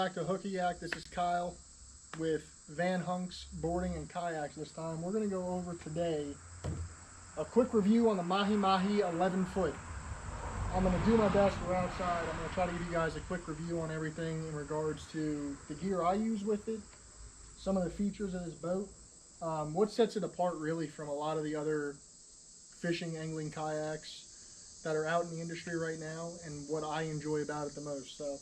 back to Hookayak. This is Kyle with Vanhunks Boarding and Kayaks this time. We're going to go over today a quick review on the Mahi 11 foot. I'm going to do my best. We're outside. I'm going to try to give you guys a quick review on everything in regards to the gear I use with it, some of the features of this boat, what sets it apart really from a lot of the other fishing, angling kayaks that are out in the industry right now, and what I enjoy about it the most. So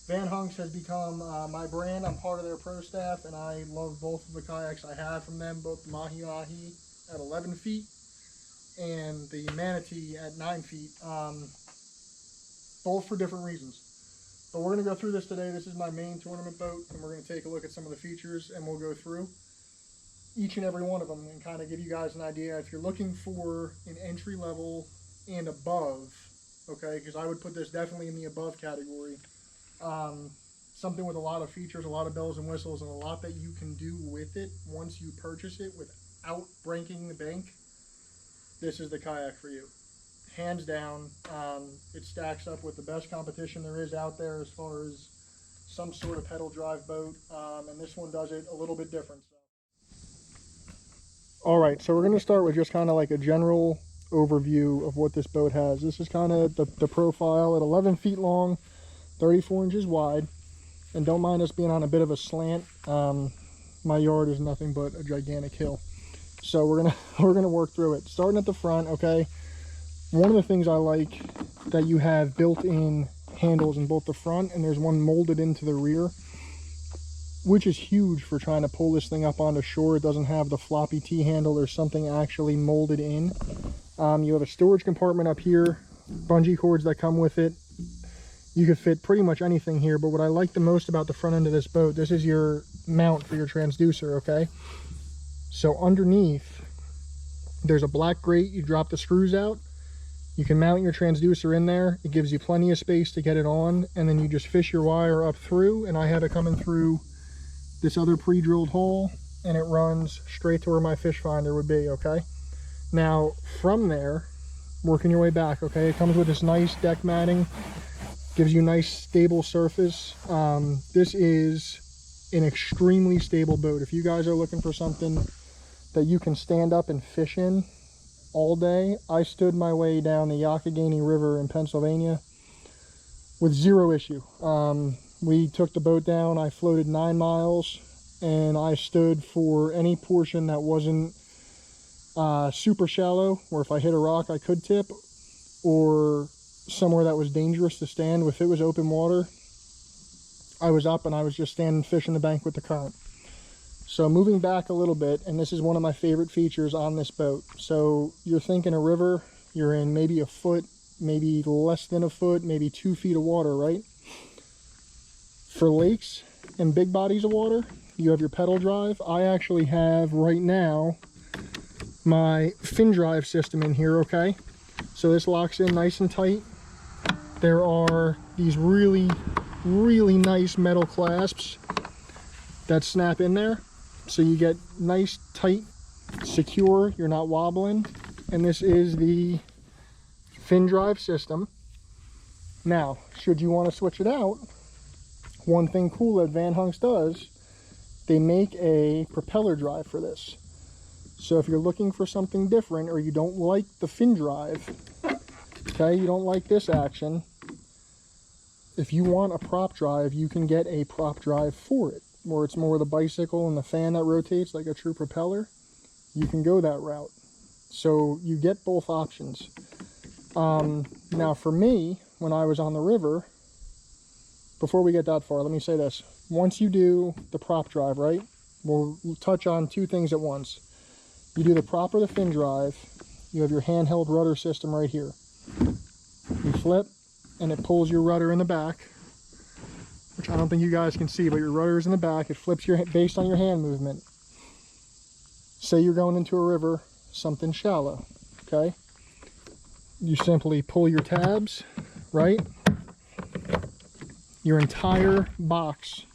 Vanhunks has become my brand. I'm part of their pro staff, and I love both of the kayaks I have from them, both the Mahi at 11 feet and the Manatee at 9 feet, both for different reasons. But we're going to go through this today. This is my main tournament boat, and we're going to take a look at some of the features, and we'll go through each and every one of them and kind of give you guys an idea. If you're looking for an entry level and above, okay, because I would put this definitely in the above category, something with a lot of features, a lot of bells and whistles, and a lot that you can do with it once you purchase it without breaking the bank, this is the kayak for you. Hands down. It stacks up with the best competition there is out there as far as some sort of pedal drive boat, and this one does it a little bit different. All right, so we're going to start with just kind of like a general overview of what this boat has. This is kind of the profile at 11 feet long, 34 inches wide, and don't mind us being on a bit of a slant. My yard is nothing but a gigantic hill, so we're gonna work through it. Starting at the front, okay. One of the things I like that you have built-in handles in both the front, and there's one molded into the rear, which is huge for trying to pull this thing up onto shore. It doesn't have the floppy T-handle. There's something actually molded in. You have a storage compartment up here, bungee cords that come with it. You could fit pretty much anything here, but what I like the most about the front end of this boat, this is your mount for your transducer, okay? So underneath, there's a black grate. You drop the screws out. You can mount your transducer in there. It gives you plenty of space to get it on, and then you just fish your wire up through, and I have it coming through this other pre-drilled hole, and it runs straight to where my fish finder would be, okay? Now, from there, working your way back, okay, it comes with this nice deck matting, gives you a nice stable surface. This is an extremely stable boat. If you guys are looking for something that you can stand up and fish in all day, I stood my way down the Youghiogheny River in Pennsylvania with zero issue. We took the boat down, I floated 9 miles, and I stood for any portion that wasn't super shallow, or if I hit a rock I could tip, or somewhere that was dangerous to stand. If it was open water, I was up and I was just standing fishing the bank with the current. So moving back a little bit, and this is one of my favorite features on this boat. So you're thinking a river, you're in maybe a foot, maybe less than a foot, maybe 2 feet of water, right? For lakes and big bodies of water, you have your pedal drive. I actually have right now my fin drive system in here, okay? So this locks in nice and tight. There are these really nice metal clasps that snap in there, so you get nice, tight, secure, you're not wobbling. And this is the fin drive system. Now, should you want to switch it out, one thing cool that Vanhunks does, they make a propeller drive for this. So if you're looking for something different, or you don't like the fin drive, okay, you don't like this action, if you want a prop drive, you can get a prop drive for it, where it's more the bicycle and the fan that rotates like a true propeller. You can go that route. So you get both options. Now for me, when I was on the river, before we get that far, let me say this. Once you do the prop drive, right, we'll touch on 2 things at once. You do the prop or the fin drive, you have your handheld rudder system right here. You flip, and it pulls your rudder in the back, which I don't think you guys can see, but your rudder is in the back. It flips based on your hand movement. Say you're going into a river, something shallow, okay? You simply pull your tabs, right? Your entire box,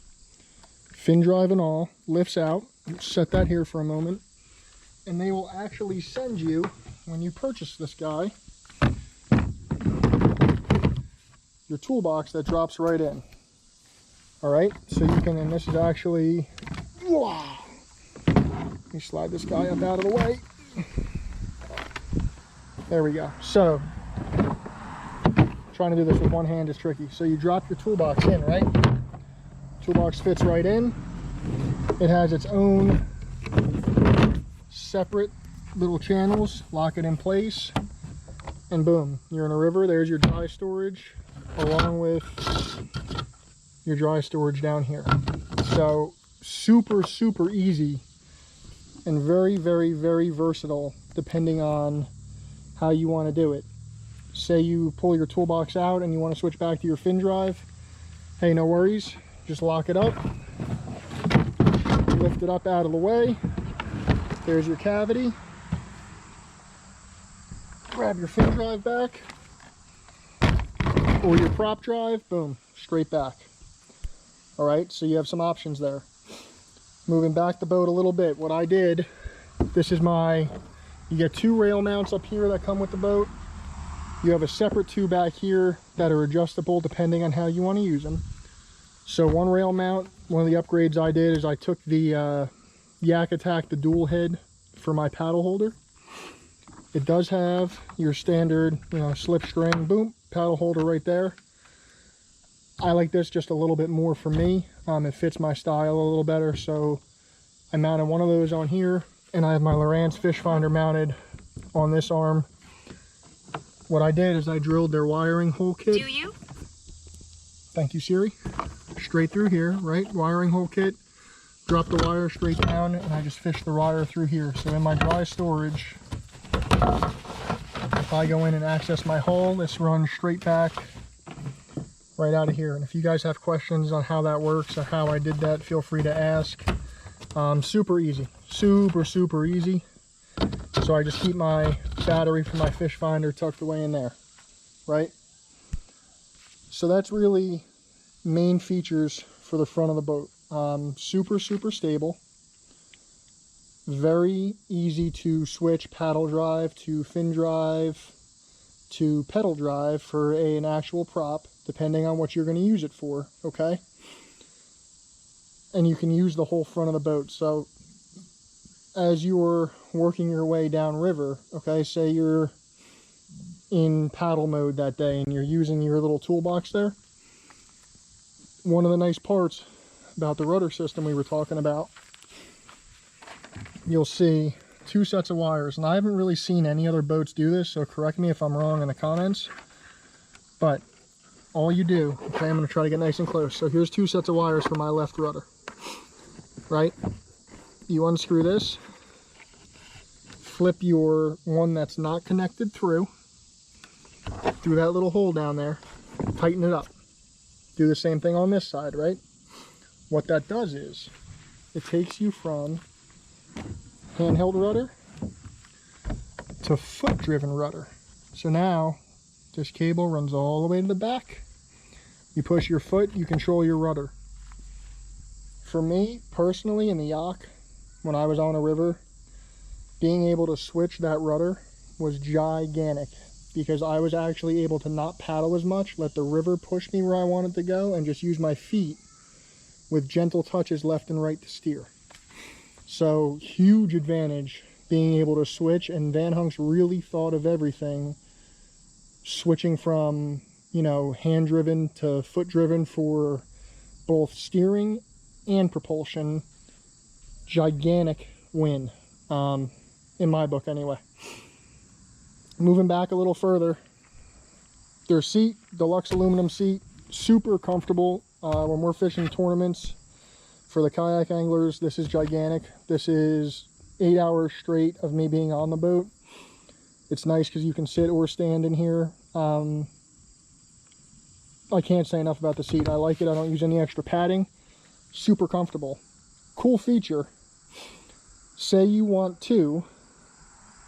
fin drive and all, lifts out. Set that here for a moment. And they will actually send you, when you purchase this guy, your toolbox that drops right in. All right, so you can, and this is actually, wow. Let me slide this guy up out of the way. There we go. So, trying to do this with one hand is tricky. So you drop your toolbox in, right? Toolbox fits right in. It has its own separate little channels. Lock it in place, and boom, you're in a river. There's your dry storage, along with your dry storage down here. So super, super easy and very, very, very versatile depending on how you want to do it. Say you pull your toolbox out and you want to switch back to your fin drive. Hey, no worries. Just lock it up. Lift it up out of the way. There's your cavity. Grab your fin drive back. Or your prop drive. Boom. Straight back. Alright, so you have some options there. Moving back the boat a little bit, what I did, this is my, you get 2 rail mounts up here that come with the boat. You have a separate 2 back here that are adjustable depending on how you want to use them. So one rail mount, one of the upgrades I did is I took the Yak Attack, the dual head for my paddle holder. It does have your standard, you know, slip string, boom, paddle holder right there. I like this just a little bit more for me. It fits my style a little better, so I mounted one of those on here, and I have my Lowrance fish finder mounted on this arm. What I did is I drilled their wiring hole kit. Do you? Thank you, Siri. Straight through here, right? Wiring hole kit. Drop the wire straight down, and I just fish the wire through here. So in my dry storage, if I go in and access my hull, this runs straight back right out of here. And if you guys have questions on how that works or how I did that, feel free to ask. Super easy, super easy. So I just keep my battery for my fish finder tucked away in there, right? So that's really main features for the front of the boat. Super stable, very easy to switch paddle drive to fin drive to pedal drive for an actual prop, depending on what you're going to use it for, okay? And you can use the whole front of the boat. So as you're working your way down river, okay, say you're in paddle mode that day and you're using your little toolbox there, one of the nice parts about the rudder system we were talking about, you'll see 2 sets of wires, and I haven't really seen any other boats do this, so correct me if I'm wrong in the comments. But all you do, okay, I'm going to try to get nice and close. So here's 2 sets of wires for my left rudder, right? You unscrew this, flip your one that's not connected through that little hole down there, tighten it up. Do the same thing on this side, right? What that does is it takes you from handheld rudder to foot driven rudder. So now this cable runs all the way to the back. You push your foot, you control your rudder. For me personally in the Yak, when I was on a river, being able to switch that rudder was gigantic, because I was actually able to not paddle as much, let the river push me where I wanted to go, and just use my feet with gentle touches left and right to steer. So huge advantage being able to switch, and Vanhunks really thought of everything, switching from, you know, hand driven to foot driven for both steering and propulsion. Gigantic win, in my book anyway. Moving back a little further, their seat, deluxe aluminum seat, super comfortable. When we're fishing tournaments for the kayak anglers, this is gigantic. This is 8 hours straight of me being on the boat. It's nice because you can sit or stand in here. I can't say enough about the seat. I like it. I don't use any extra padding. Super comfortable. Cool feature. Say you want to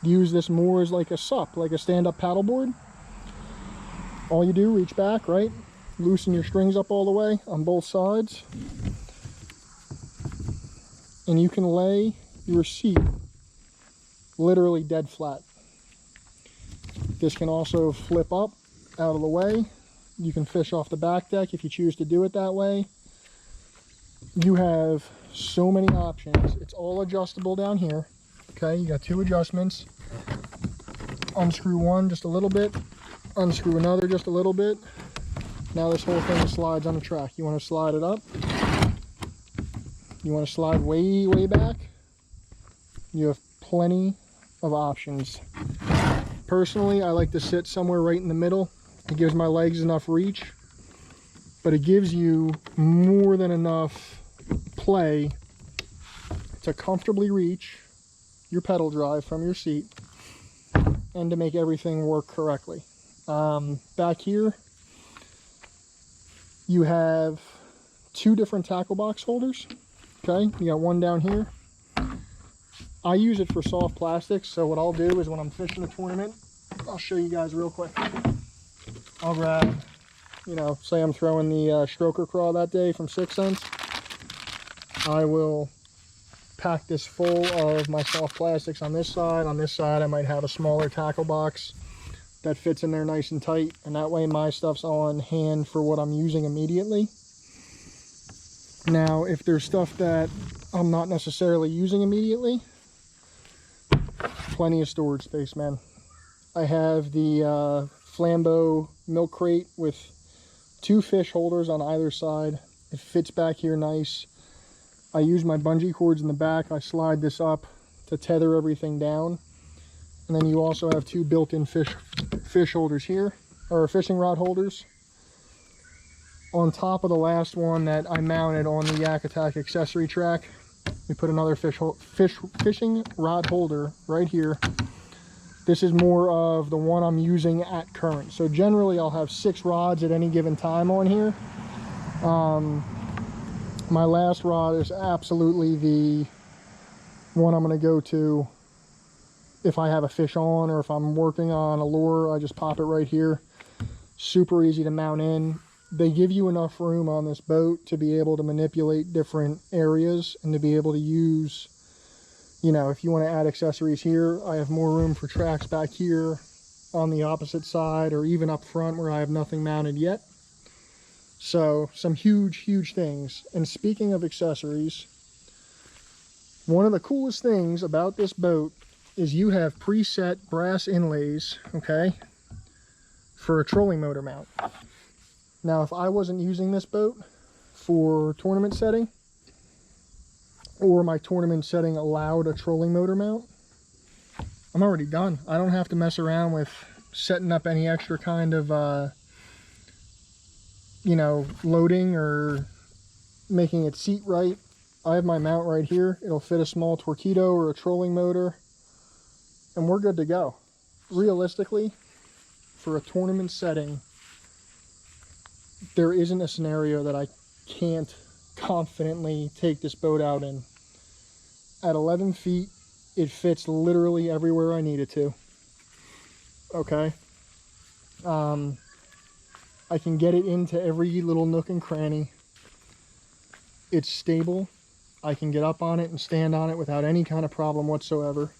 use this more as like a SUP, like a stand-up paddleboard. All you do, reach back, right? Loosen your strings up all the way on both sides, and you can lay your seat literally dead flat. This can also flip up out of the way. You can fish off the back deck if you choose to do it that way. you have so many options. It's all adjustable down here. Okay, you got 2 adjustments. Unscrew one just a little bit, unscrew another just a little bit. Now this whole thing slides on the track. You want to slide it up, you want to slide way, way back. You have plenty of options. Personally, I like to sit somewhere right in the middle. It gives my legs enough reach, but it gives you more than enough play to comfortably reach your pedal drive from your seat and to make everything work correctly. Back here, you have 2 different tackle box holders. Okay, you got one down here. I use it for soft plastics, so what I'll do is when I'm fishing a tournament, I'll show you guys real quick. I'll grab, you know, say I'm throwing the stroker craw that day from 6 cents. I will pack this full of my soft plastics on this side. On this side, I might have a smaller tackle box that fits in there nice and tight, and that way my stuff's on hand for what I'm using immediately. Now, if there's stuff that I'm not necessarily using immediately, plenty of storage space, man. I have the Flambeau milk crate with 2 fish holders on either side. It fits back here nice. I use my bungee cords in the back. I slide this up to tether everything down. And then you also have 2 built-in fish holders here, or fishing rod holders. On top of the last one that I mounted on the Yak Attack accessory track, we put another fishing rod holder right here. This is more of the one I'm using at current. So generally I'll have 6 rods at any given time on here. My last rod is absolutely the one I'm going to go to if I have a fish on, or if I'm working on a lure. I just pop it right here. Super easy to mount in. They give you enough room on this boat to be able to manipulate different areas and to be able to use, you know, if you want to add accessories here, I have more room for tracks back here on the opposite side, or even up front where I have nothing mounted yet. So some huge things. And speaking of accessories, one of the coolest things about this boat is you have preset brass inlays, okay, for a trolling motor mount. Now, if I wasn't using this boat for tournament setting, or my tournament setting allowed a trolling motor mount, I'm already done. I don't have to mess around with setting up any extra kind of, you know, loading or making it seat right. I have my mount right here. It'll fit a small Torpedo or a trolling motor, and we're good to go. Realistically, for a tournament setting, there isn't a scenario that I can't confidently take this boat out in. At 11 feet, it fits literally everywhere I need it to. Okay? I can get it into every little nook and cranny. It's stable. I can get up on it and stand on it without any kind of problem whatsoever.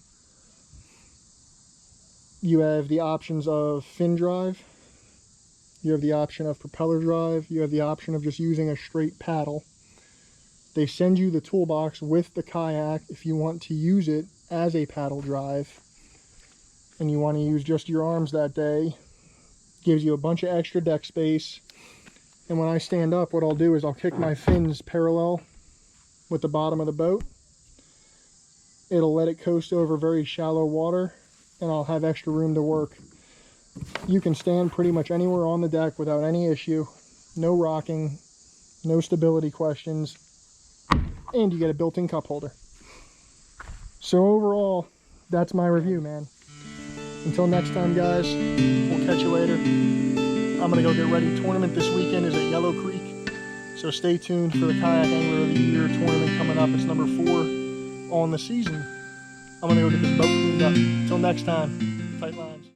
You have the options of fin drive. You have the option of propeller drive. You have the option of just using a straight paddle. They send you the toolbox with the kayak if you want to use it as a paddle drive and you want to use just your arms that day. Gives you a bunch of extra deck space. And when I stand up, what I'll do is I'll kick my fins parallel with the bottom of the boat. It'll let it coast over very shallow water, and I'll have extra room to work. You can stand pretty much anywhere on the deck without any issue. No rocking, no stability questions, and you get a built-in cup holder. So overall, that's my review, man. Until next time, guys, we'll catch you later. I'm going to go get ready. Tournament this weekend is at Yellow Creek, so stay tuned for the Kayak Angler of the Year tournament coming up. It's number 4 on the season. I'm going to go get this boat cleaned up. Until next time, tight lines.